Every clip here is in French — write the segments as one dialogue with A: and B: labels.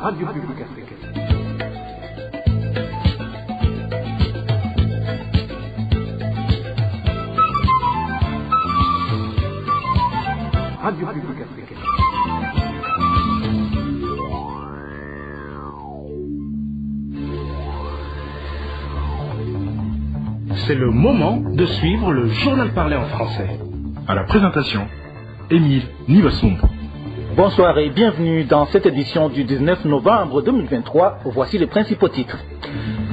A: Radio Publique Africaine. Radio Publique Africaine.
B: C'est le moment de suivre le journal parlé en français.
C: À la présentation, Émile Nivasumbo.
D: Bonsoir et bienvenue dans cette édition du 19 novembre 2023. Voici les principaux titres.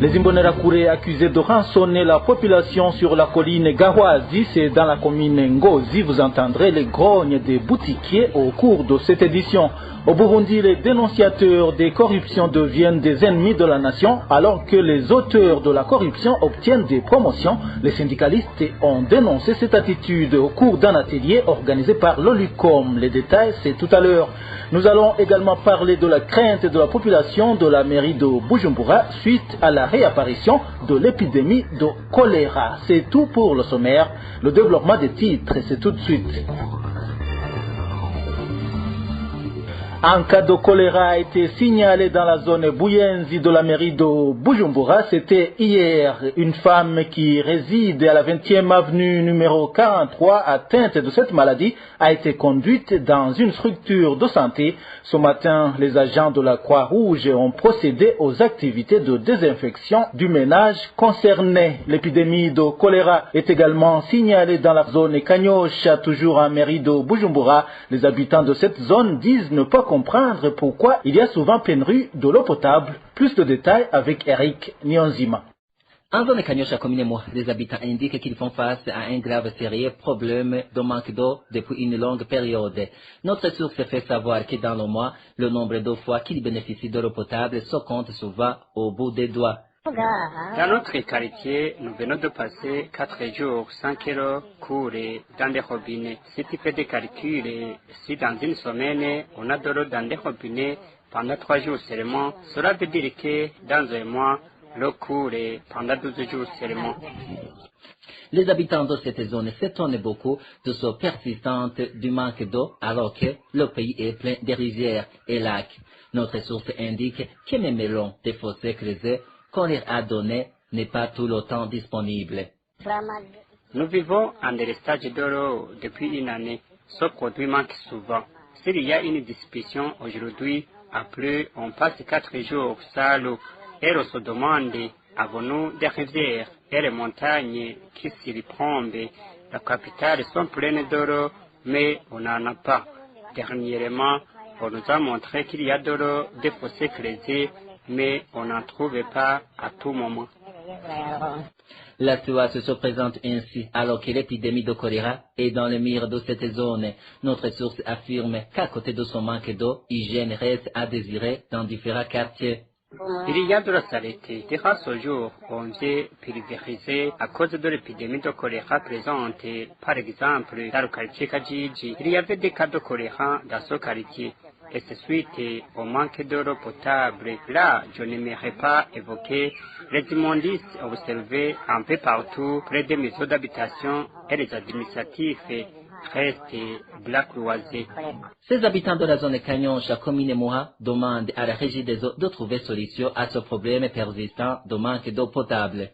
D: Les Imbonerakure accusés de rançonner la population sur la colline Gawazi, c'est dans la commune Ngozi. Vous entendrez les grognes des boutiquiers au cours de cette édition. Au Burundi, les dénonciateurs des corruptions deviennent des ennemis de la nation alors que les auteurs de la corruption obtiennent des promotions. Les syndicalistes ont dénoncé cette attitude au cours d'un atelier organisé par l'OLUCOM. Les détails, c'est tout à l'heure. Nous allons également parler de la crainte de la population de la mairie de Bujumbura suite à la réapparition de l'épidémie de choléra. C'est tout pour le sommaire. Le développement des titres, c'est tout de suite. Un cas de choléra a été signalé dans la zone Buyenzi de la mairie de Bujumbura. C'était hier. Une femme qui réside à la 20e avenue numéro 43 atteinte de cette maladie a été conduite dans une structure de santé. Ce matin, les agents de la Croix-Rouge ont procédé aux activités de désinfection du ménage concerné. L'épidémie de choléra est également signalée dans la zone Kanyosha, toujours en mairie de Bujumbura. Les habitants de cette zone disent ne pas comprendre pourquoi il y a souvent pénurie de l'eau potable. Plus de détails avec Eric Nyonzima.
E: En zone Kanyosha commune Moua, les habitants indiquent qu'ils font face à un grave sérieux problème de manque d'eau depuis une longue période. Notre source fait savoir que dans le mois, le nombre de fois qu'ils bénéficient de l'eau potable se compte souvent au bout des doigts.
F: Dans notre quartier, nous venons de passer 4 jours sans que l'eau coule dans des robinets. Si tu fais des calculs, si dans une semaine, on a de l'eau dans des robinets pendant 3 jours seulement, cela veut dire que dans un mois, l'eau coule pendant 12 jours seulement.
E: Les habitants de cette zone s'étonnent beaucoup de ce persistante du manque d'eau alors que le pays est plein de rivières et lacs. Notre source indique que même le long des fossés creusés qu'on leur a donné n'est pas tout le temps disponible.
F: Nous vivons en délestage de l'eau depuis une année. Ce produit manque souvent. S'il y a une distribution aujourd'hui, après on passe 4 jours sans l'eau. Et on se demande, avons-nous des rivières et les montagnes qui s'y plombent? La capitale sont pleines d'eau, mais on n'en a pas. Dernièrement, on nous a montré qu'il y a de l'eau, des fossés creusés, mais on n'en trouve pas à tout moment.
E: La situation se présente ainsi alors que l'épidémie de choléra est dans le mire de cette zone. Notre source affirme qu'à côté de son manque d'eau, hygiène reste à désirer dans différents quartiers.
F: Il y a de la saleté. Durant ce jour, on vient pulvériser à cause de l'épidémie de choléra présente. Par exemple, dans le quartier Kajiji, il y avait des cas de choléra dans ce quartier. Et c'est suite au manque d'eau potable. Là, je n'aimerais pas évoquer les immondices observés un peu partout près des maisons d'habitation et les administratifs restent blackoisés.
E: Ces habitants de la zone Kanyosha, commune Moua, demandent à la régie des eaux de trouver solution à ce problème persistant de manque d'eau potable.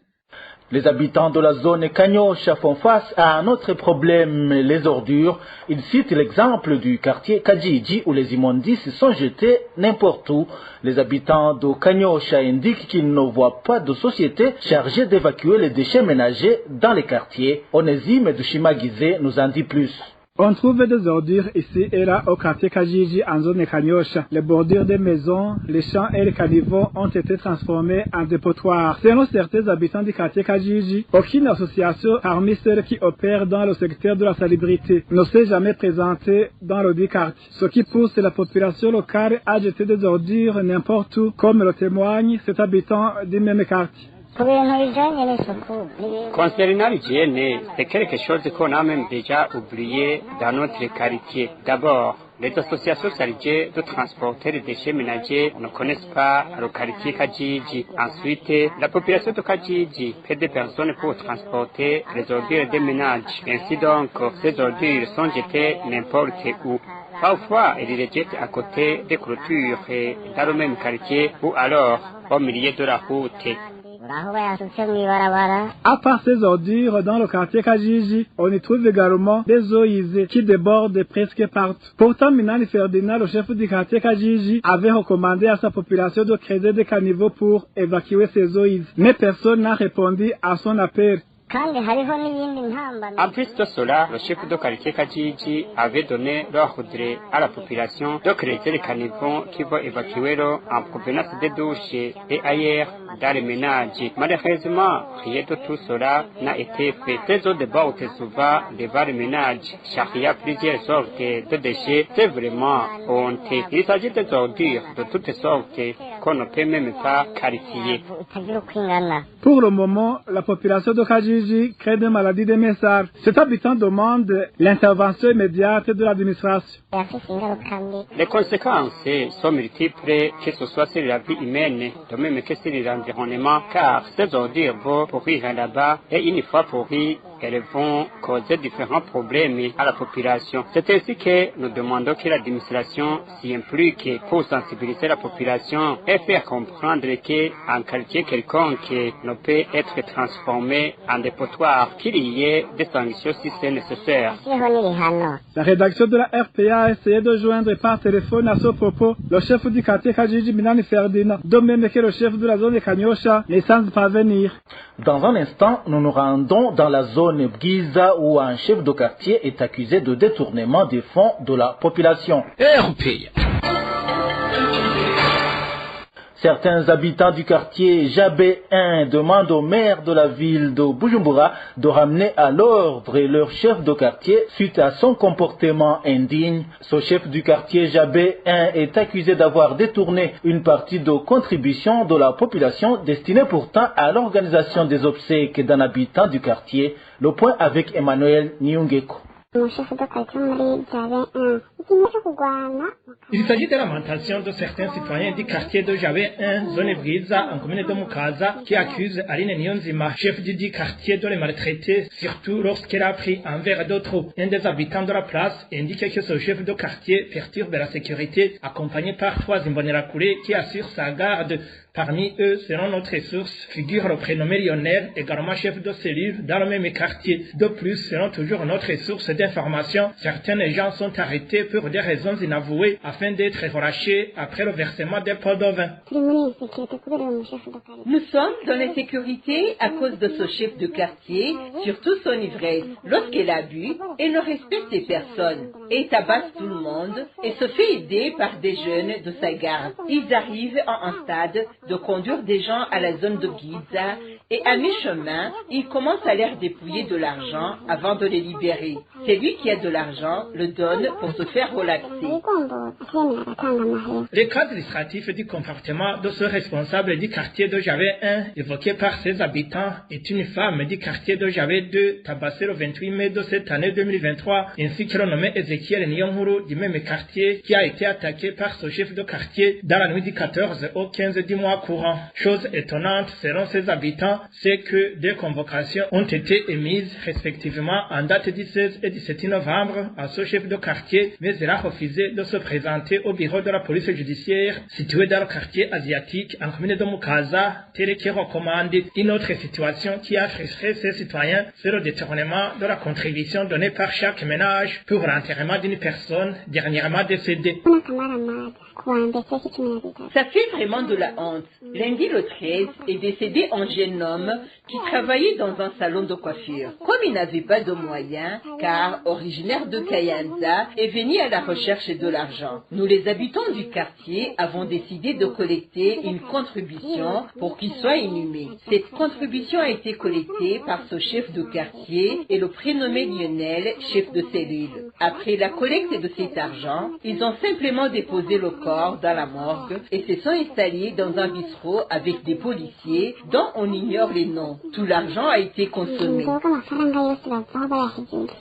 D: Les habitants de la zone Kanyosha font face à un autre problème, les ordures. Ils citent l'exemple du quartier Kajiji où les immondices sont jetés n'importe où. Les habitants de Kanyosha indiquent qu'ils ne voient pas de société chargée d'évacuer les déchets ménagers dans les quartiers. Onésime de Shimagize nous en dit plus.
G: On trouve des ordures ici et là au quartier Kajiji en zone Kanyosha. Les bordures des maisons, les champs et les caniveaux ont été transformés en dépotoirs. Selon certains habitants du quartier Kajiji, aucune association parmi celles qui opèrent dans le secteur de la salubrité ne s'est jamais présentée dans le dit quartier. Ce qui pousse la population locale à jeter des ordures n'importe où, comme le témoigne cet habitant du même quartier.
F: Concernant l'hygiène, c'est quelque chose qu'on a même déjà oublié dans notre quartier. D'abord, les associations chargées de transporter les déchets ménagers ne connaissent pas le quartier Kajiji. Ensuite, la population de Kajiji fait des personnes pour transporter les ordures des ménages. Ainsi donc, ces ordures sont jetées n'importe où. Parfois, ils les jettent à côté des clôtures et dans le même quartier ou alors au milieu de la route.
G: À part ces ordures, dans le quartier Kajiji, on y trouve également des eaux usées qui débordent presque partout. Pourtant, Minani Ferdinand, le chef du quartier Kajiji, avait recommandé à sa population de creuser des caniveaux pour évacuer ces eaux usées. Mais personne n'a répondu à son appel.
F: En plus de cela, le chef de quartier Kajiji avait donné l'ordre à la population de creuser les caniveaux qui vont évacuer l'eau en provenance des douches et ailleurs dans les ménages. Malheureusement, rien de tout cela n'a été fait. Ces eaux débordent souvent devant les ménages. Car il y a plusieurs sortes de déchets. C'est vraiment honteux. Il s'agit des ordures de toutes sortes qu'on ne peut même pas qualifier.
G: Pour le moment, la population de Kajiji crée des maladies des messards. Cet habitant demande l'intervention immédiate de l'administration.
F: Les conséquences sont multiples, que ce soit sur la vie humaine, de même que sur l'environnement, car ces ordures vont pourrir là-bas et une fois pourries, elles vont causer différents problèmes à la population. C'est ainsi que nous demandons que l'administration s'y implique pour sensibiliser la population et faire comprendre qu'un quartier quelconque ne peut être transformé en dépotoir, qu'il y ait des sanctions si c'est nécessaire.
G: La rédaction de la RPA a essayé de joindre par téléphone à ce propos le chef du quartier Kajiji Minani Ferdinand, de même que le chef de la zone de Kanyosha, mais sans parvenir.
D: Dans un instant, nous nous rendons dans la zone Bgiza où un chef de quartier est accusé de détournement des fonds de la population.
B: RPA.
D: Certains habitants du quartier Jabé 1 demandent au maire de la ville de Bujumbura de ramener à l'ordre leur chef de quartier suite à son comportement indigne. Ce chef du quartier Jabé 1 est accusé d'avoir détourné une partie de contribution de la population destinée pourtant à l'organisation des obsèques d'un habitant du quartier. Le point avec Emmanuel Nyungeko.
H: Il s'agit de lamentation de certains citoyens du quartier de Javé 1, zone Bwiza, en commune de Mukaza, qui accusent Aline Niyonzima, chef du quartier, de les maltraiter, surtout lorsqu'elle a pris un verre d'eau trop. Un des habitants de la place indique que ce chef de quartier perturbe la sécurité, accompagné par 3 Imbonerakure qui assurent sa garde. Parmi eux, selon notre source, figure le prénommé Lionel, également chef de cellule dans le même quartier. De plus, selon toujours notre source d'information, certains gens sont arrêtés pour des raisons inavouées afin d'être relâchés après le versement des pots de vin.
I: Nous sommes dans l'insécurité à cause de ce chef de quartier, surtout son ivresse. Lorsqu'elle a bu, elle ne respecte personne et tabasse tout le monde et se fait aider par des jeunes de sa garde. Ils arrivent à un stade de conduire des gens à la zone de Giza et à mi-chemin, ils commencent à leur dépouiller de l'argent avant de les libérer. Celui qui a de l'argent le donne pour se faire relaxer.
H: Le cas illustratif du comportement de ce responsable du quartier de Javé 1, évoqué par ses habitants, est une femme du quartier de Javé 2, tabassée le 28 mai de cette année 2023, ainsi que le nommé Ezekiel Nyonghuru du même quartier, qui a été attaqué par ce chef de quartier dans la nuit du 14 au 15 du mois courant. Chose étonnante, selon ses habitants, c'est que des convocations ont été émises respectivement en date du 16 et 17 novembre à ce chef de quartier, mais il a refusé de se présenter au bureau de la police judiciaire situé dans le quartier asiatique en commune de Mukaza, tel que recommande. Une autre situation qui a frustré ses citoyens, c'est le détournement de la contribution donnée par chaque ménage pour l'enterrement d'une personne dernièrement décédée.
I: Ça fait vraiment de la honte. Lundi le 13 est décédé un jeune homme qui travaillait dans un salon de coiffure. Comme il n'avait pas de moyens, car originaire de Kayanza, est venu à la recherche de l'argent. Nous, les habitants du quartier, avons décidé de collecter une contribution pour qu'il soit inhumé. Cette contribution a été collectée par ce chef de quartier et le prénommé Lionel, chef de cellule. Après la collecte de cet argent, ils ont simplement déposé le corps dans la morgue et se sont installés dans un bistrot avec des policiers dont on ignore les noms. Tout l'argent a été consommé.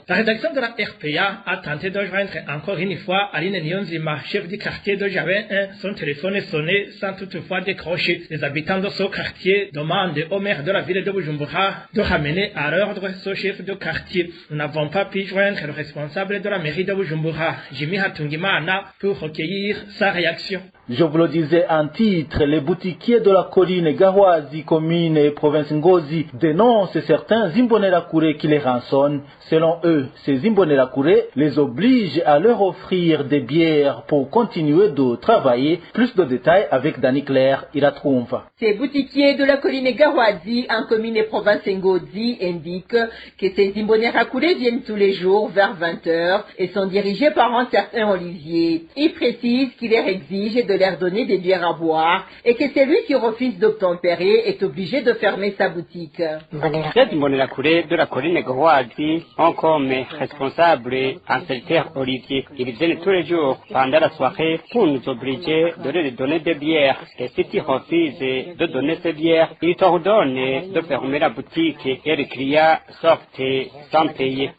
H: La rédaction de la RPA a tenté de joindre encore une fois Aline Nyonzima, chef du quartier de Javet 1. Son téléphone est sonné sans toutefois décrocher. Les habitants de ce quartier demandent au maire de la ville de Bujumbura de ramener à l'ordre ce chef de quartier. Nous n'avons pas pu joindre le responsable de la mairie de Bujumbura, Jimmy Hatungimana, pour recueillir sa réaction.
D: Je vous le disais en titre, les boutiquiers de la colline Gawazi, commune et province Ngozi, dénoncent certains Imbonerakure qui les rançonnent. Selon eux, ces Imbonerakure les obligent à leur offrir des bières pour continuer de travailler. Plus de détails avec Dani Claire, il la trouve.
I: Ces boutiquiers de la colline Gawazi, en commune et province Ngozi, indiquent que ces Imbonerakure viennent tous les jours vers 20h et sont dirigés par un certain Olivier. Il précise qu'il leur exige de leur donner des bières à boire et que celui qui refuse d'obtempérer est obligé de fermer sa boutique.
F: Ces Imbonerakure de la colline Gawazi ont comme responsable un certain Olivier. Ils viennent tous les jours pendant la soirée pour nous obliger de leur donner des bières. Et si tu refuses de donner ces bières, ils t'ordonnent de fermer la boutique et les clients sortent sans payer.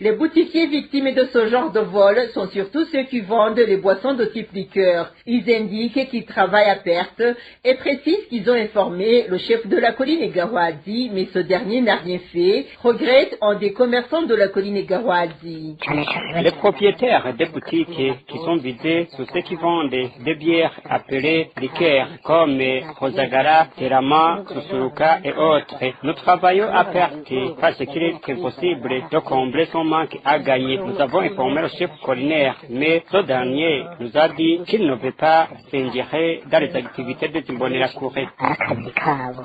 I: Les boutiquiers victimes de ce genre de vol sont surtout ceux qui vendent les boissons de type liqueur. Ils indiquent qu'ils travaillent à perte et précisent qu'ils ont informé le chef de la colline Gawazi, mais ce dernier n'a rien fait, regrette un des commerçants de la colline Gawazi.
F: Les propriétaires des boutiques qui sont visés sont ceux qui vendent des bières appelées liqueurs comme Rosagara, Terama, Susuruka et autres. Nous travaillons à perte parce qu'il est impossible de combler son manque à gagner. Nous avons informé le chef collinaire, mais ce dernier nous a dit qu'il ne veut pas s'ingérer dans les activités des Imbonerakure.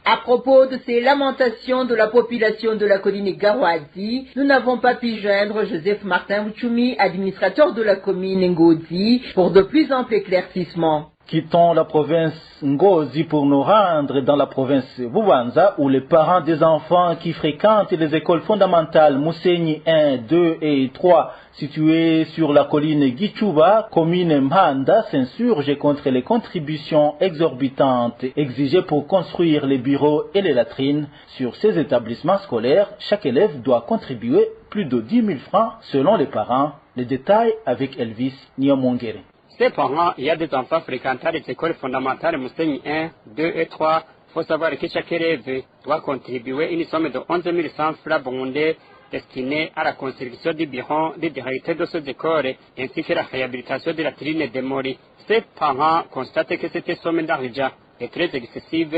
I: À propos de ces lamentations de la population de la colline Gawazi, nous n'avons pas pu joindre Joseph Martin Wuchumi, administrateur de la commune Ngozi, pour de plus amples éclaircissements.
D: Quittons la province Ngozi pour nous rendre dans la province Bubanza où les parents des enfants qui fréquentent les écoles fondamentales Musenyi 1, 2 et 3 situées sur la colline Gichuba, commune Mhanda, s'insurgent contre les contributions exorbitantes exigées pour construire les bureaux et les latrines. Sur ces établissements scolaires, chaque élève doit contribuer plus de 10 000 francs selon les parents. Les détails avec Elvis Nyamongere.
F: Ces parents, il y a des enfants fréquentant les écoles fondamentales Musenyi 1, 2 et 3. Il faut savoir que chaque élève doit contribuer une somme de 11 100 francs burundais destinée à la construction du bureau des directeurs de ces écoles ainsi que la réhabilitation de la trine démolie. Ces parents constatent que cette somme d'argent est très excessive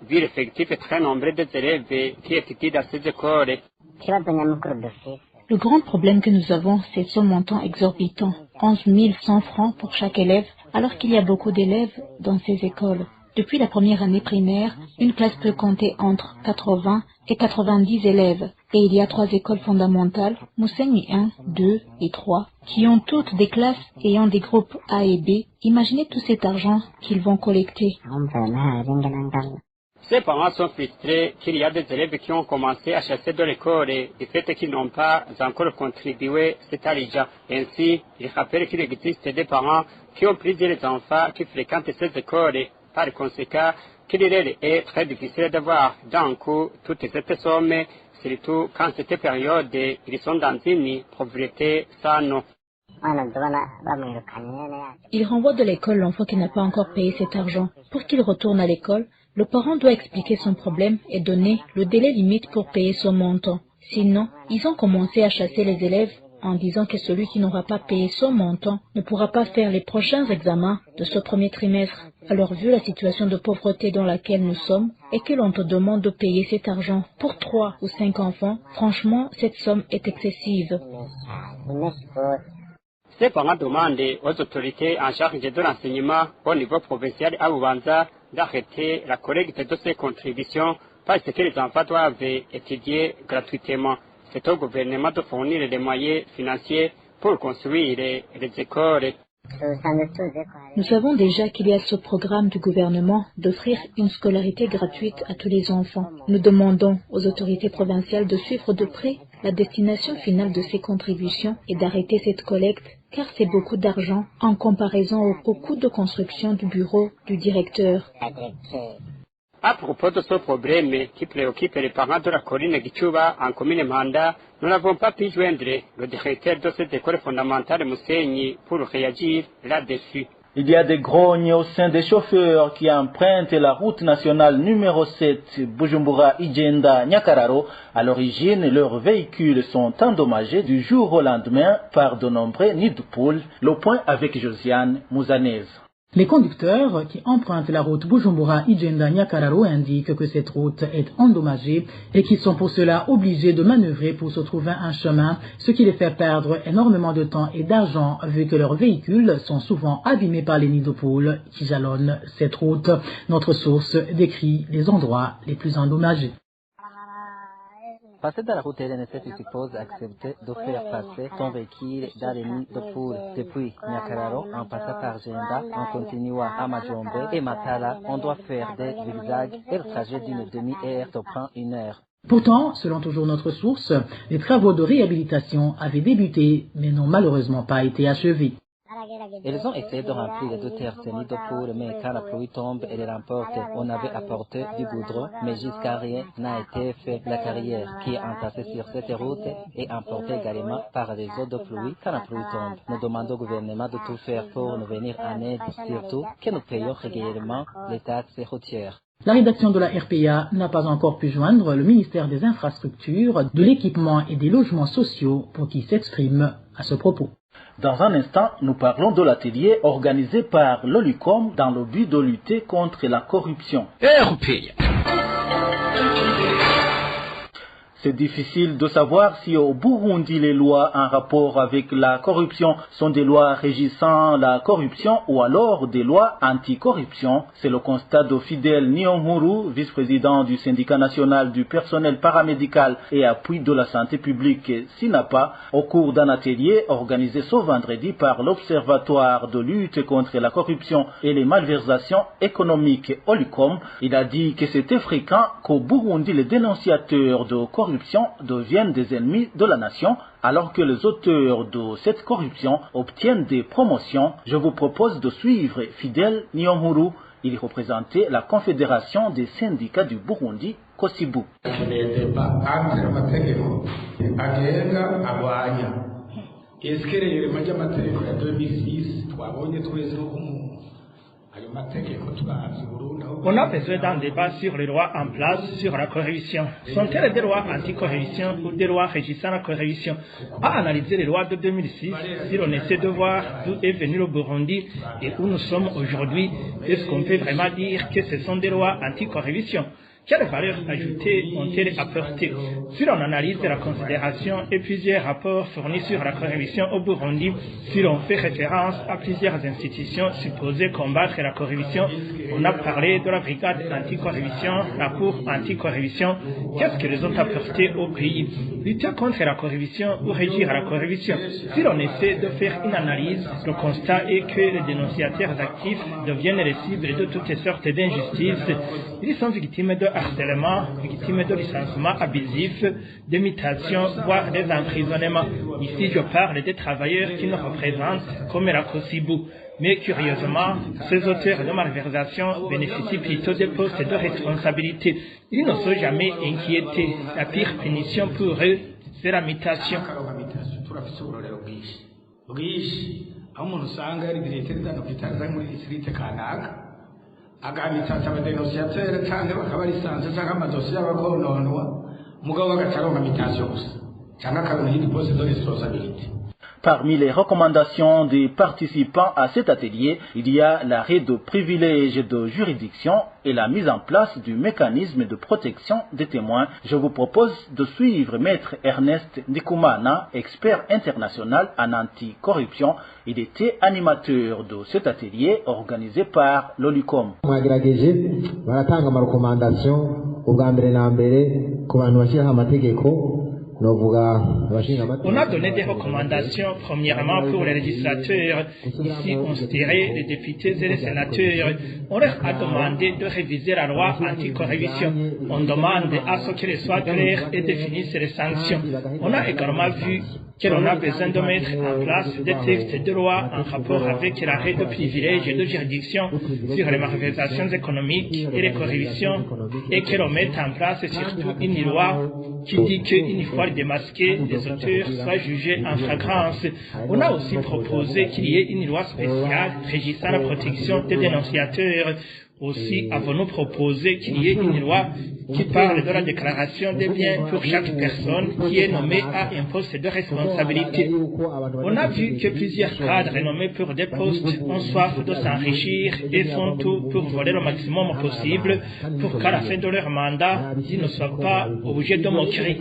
F: vu l'effectif très nombreux des élèves qui étudient dans ces écoles.
J: Le grand problème que nous avons, c'est ce montant exorbitant, 11 100 francs pour chaque élève, alors qu'il y a beaucoup d'élèves dans ces écoles. Depuis la première année primaire, une classe peut compter entre 80 et 90 élèves. Et il y a 3 écoles fondamentales, Musenyi 1, 2 et 3, qui ont toutes des classes ayant des groupes A et B. Imaginez tout cet argent qu'ils vont collecter.
F: Ces parents sont frustrés qu'il y a des élèves qui ont commencé à chasser de l'école et du fait qu'ils n'ont pas encore contribué cet argent. Ainsi, ils rappellent qu'il existe des parents qui ont plusieurs enfants qui fréquentent ces écoles. Par conséquent, qu'il est très difficile d'avoir d'un coup toutes cette somme, surtout quand cette période, ils sont dans une pauvreté sans nom.
J: Il renvoie de l'école l'enfant qui n'a pas encore payé cet argent. Pour qu'il retourne à l'école, le parent doit expliquer son problème et donner le délai limite pour payer son montant. Sinon, ils ont commencé à chasser les élèves en disant que celui qui n'aura pas payé son montant ne pourra pas faire les prochains examens de ce premier trimestre. Alors, vu la situation de pauvreté dans laquelle nous sommes et que l'on te demande de payer cet argent pour 3 ou 5 enfants, franchement, cette somme est excessive.
F: Ces parents demandent aux autorités en charge de l'enseignement au niveau provincial à Bubanza d'arrêter la collecte de ces contributions parce que les enfants doivent étudier gratuitement. C'est au gouvernement de fournir les moyens financiers pour construire les écoles.
J: Nous savons déjà qu'il y a ce programme du gouvernement d'offrir une scolarité gratuite à tous les enfants. Nous demandons aux autorités provinciales de suivre de près la destination finale de ces contributions et d'arrêter cette collecte, car c'est beaucoup d'argent en comparaison au coût de construction du bureau du directeur.
F: À propos de ce problème qui préoccupe les parents de la colline Gichuba en commune Manda, nous n'avons pas pu joindre le directeur de cette école fondamentale Mousseini pour réagir là-dessus.
D: Il y a des grognes au sein des chauffeurs qui empruntent la route nationale numéro 7 Bujumbura-Ijenda-Nyakararo. À l'origine, leurs véhicules sont endommagés du jour au lendemain par de nombreux nids de poules. Le point avec Josiane Mouzanez.
K: Les conducteurs qui empruntent la route Bujumbura-Ijenda-Nyakararo indiquent que cette route est endommagée et qu'ils sont pour cela obligés de manœuvrer pour se trouver un chemin, ce qui les fait perdre énormément de temps et d'argent vu que leurs véhicules sont souvent abîmés par les nids de poules qui jalonnent cette route. Notre source décrit les endroits les plus endommagés.
E: Passer dans la route RNSF suppose accepter de faire passer son véhicule dans les nids de poules. Depuis Nyakararo, en passant par Jenda, en continuant à Majombe et Matala, on doit faire des zigzags et le trajet d'une demi-heure te prend 1 heure.
K: Pourtant, selon toujours notre source, les travaux de réhabilitation avaient débuté mais n'ont malheureusement pas été achevés.
E: Ils ont essayé de remplir les 2 terres ces nids de poules, mais quand la pluie tombe et les remporte, on avait apporté du goudron, mais jusqu'à rien n'a été fait. La carrière qui est entassée sur cette route est emportée également par les eaux de pluie quand la pluie tombe. Nous demandons au gouvernement de tout faire pour nous venir en aide, surtout que nous payons régulièrement les taxes routières.
K: La rédaction de la RPA n'a pas encore pu joindre le ministère des Infrastructures, de l'Équipement et des Logements Sociaux pour qu'il s'exprime à ce propos.
D: Dans un instant, nous parlons de l'atelier organisé par l'OLUCOM dans le but de lutter contre la corruption. C'est difficile de savoir si au Burundi les lois en rapport avec la corruption sont des lois régissant la corruption ou alors des lois anticorruption. C'est le constat de Fidel Nyonhuru, vice-président du syndicat national du personnel paramédical et appui de la santé publique SINAPA, au cours d'un atelier organisé ce vendredi par l'Observatoire de lutte contre la corruption et les malversations économiques OLUCOM. Il a dit que c'était fréquent qu'au Burundi les dénonciateurs de corruption deviennent des ennemis de la nation, alors que les auteurs de cette corruption obtiennent des promotions. Je vous propose de suivre Fidel Nyonhuru. Il représentait la Confédération des syndicats du Burundi, Kosibu.
H: On a besoin d'un débat sur les lois en place sur la corruption. Sont-elles des lois anti-corruption ou des lois régissant la corruption? À analyser les lois de 2006, si l'on essaie de voir d'où est venu le Burundi et où nous sommes aujourd'hui, est-ce qu'on peut vraiment dire que ce sont des lois anti-corruption? Quelles valeurs ajoutées ont-elles apportées? Si l'on analyse la considération et plusieurs rapports fournis sur la corruption au Burundi, si l'on fait référence à plusieurs institutions supposées combattre la corruption, on a parlé de la brigade anticorruption, la cour anticorruption. Qu'est-ce qu'elles ont apporté au pays? Lutter contre la corruption ou régir la corruption? Si l'on essaie de faire une analyse, le constat est que les dénonciateurs actifs deviennent les cibles de toutes sortes d'injustices. Ils sont victimes de harcèlement, victimes de licenciement abusif, d'imitation, voire des emprisonnements. Ici, je parle des travailleurs qui nous représentent comme la Kosibu. Mais curieusement, ces auteurs de malversation bénéficient plutôt des postes de responsabilité. Ils ne sont jamais inquiétés. La pire punition pour eux, c'est la mutation.
A: agamitata abadenosiateri cyangwa bakaba lisansi cyangwa amadosiye y'abakononwa mugabo bagacaronka mutation gusa cyangwa akabona yindi poste de responsabilité.
D: Parmi les recommandations des participants à cet atelier, il y a l'arrêt de privilèges de juridiction et la mise en place du mécanisme de protection des témoins. Je vous propose de suivre Maître Ernest Ndikumana, expert international en anticorruption. Il était animateur de cet atelier organisé par l'OLUCOM.
L: Mwagerageje baratanga ama recommandation ubwa mbere na mbere ku bantu bashyiraho amategeko
H: On a donné des recommandations, premièrement pour les législateurs. Ici, on se dirait les députés et les sénateurs. On leur a demandé de réviser la loi anticorruption. On demande à ce qu'elle soit claire et définisse les sanctions. On a également vu que l'on a besoin de mettre en place des textes de loi en rapport avec l'arrêt de privilèges et de juridiction sur les malversations économiques et les corruptions, et que l'on mette en place surtout une loi qui dit qu'une fois démasqués, les auteurs soient jugés en flagrance. On a aussi proposé qu'il y ait une loi spéciale régissant la protection des dénonciateurs. Aussi, avons-nous proposé qu'il y ait une loi qui parle de la déclaration des biens pour chaque personne qui est nommée à un poste de responsabilité. On a vu que plusieurs cadres nommés pour des postes ont soif de s'enrichir et font tout pour voler le maximum possible pour qu'à la fin de leur mandat, ils ne soient pas obligés de moquerie.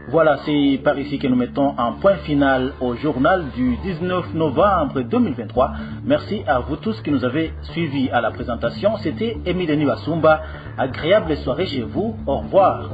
D: Voilà, c'est par ici que nous mettons un point final au journal du 19 novembre 2023. Merci à vous tous qui nous avez suivis à la présentation. C'était Émile Nibasumba. Agréable soirée chez vous. Au revoir.